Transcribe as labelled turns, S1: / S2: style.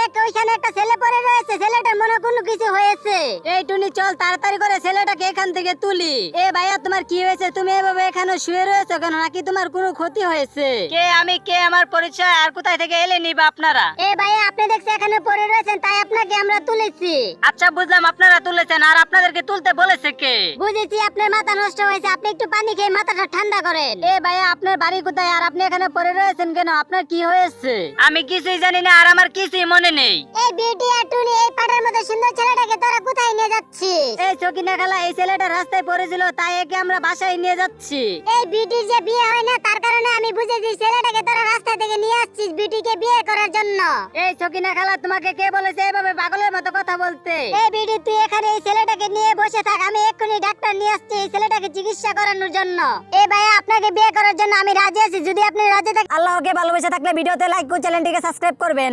S1: দেখ ওইখানে একটা ছেলে পড়ে রয়েছে, ছেলেটার মনে কোনো কিছু হয়েছে। এই টুনি চল তাড়াতাড়ি করে ছেলেটাকে এখান থেকে তুলি। এ ভাইয়া তোমার কি হয়েছে? তুমি এভাবে এখানে শুয়ে রয়েছো কেন? নাকি তোমার কোনো ক্ষতি হয়েছে?
S2: কে আমি, কে আমার পরিচয়, আর কোথায় থেকে এলে নিবা আপনারা?
S1: এ ভাইয়া আপনি দেখছি এখানে পড়ে রয়েছেন, তাই আপনাকে আমরা তুলেছি।
S2: আচ্ছা বুঝলাম, আপনারা তুলেছেন, আর আপনাদেরকে তুলতে বলেছে কে?
S1: বুঝেছি আপনার মাথা নষ্ট হয়েছে, আপনি একটু পানি খেয়ে মাথাটা ঠান্ডা করেন। এ ভাইয়া আপনার বাড়ি কোথায়, আর আপনি এখানে পড়ে রয়েছেন কেন? আপনার কি হয়েছে?
S2: আমি কিছুই জানি না, আর আমার কিছুই মনে নেই।
S1: এই বিউটি আর টুনি, এই পাড়ার মধ্যে সুন্দর ছেলেটাকে তোরা কোথায় নিয়ে যাচ্ছিস? এই চকিনা খালা, এই ছেলেটা রাস্তায় পড়েছিল, তাই একে আমরা বাসায় নিয়ে যাচ্ছি। এই বিউটির যে বিয়ে হয় না, তার কারণে আমি বুঝেছি ছেলেটাকে তোরা রাস্তা থেকে নিয়ে আসছিস বিউটিকে বিয়ে করার জন্য। এই চকিনা খালা, তোমাকে কে বলেছে এভাবে পাগলের মতো কথা বলতে? এই বিউটি তুই এখানে এই ছেলেটাকে নিয়ে বসে থাক, আমি এক্ষুনি ডাক্তার নিয়ে আসছি এই ছেলেটাকে চিকিৎসা করানোর জন্য। এই ভাইয়া আপনাকে বিয়ে করার জন্য আমি রাজি আছি, যদি আপনি রাজি থাকেন।
S3: আল্লাহকে ভালোবেসে থাকলে ভিডিওতে লাইক ও চ্যানেলটিকে সাবস্ক্রাইব করবেন।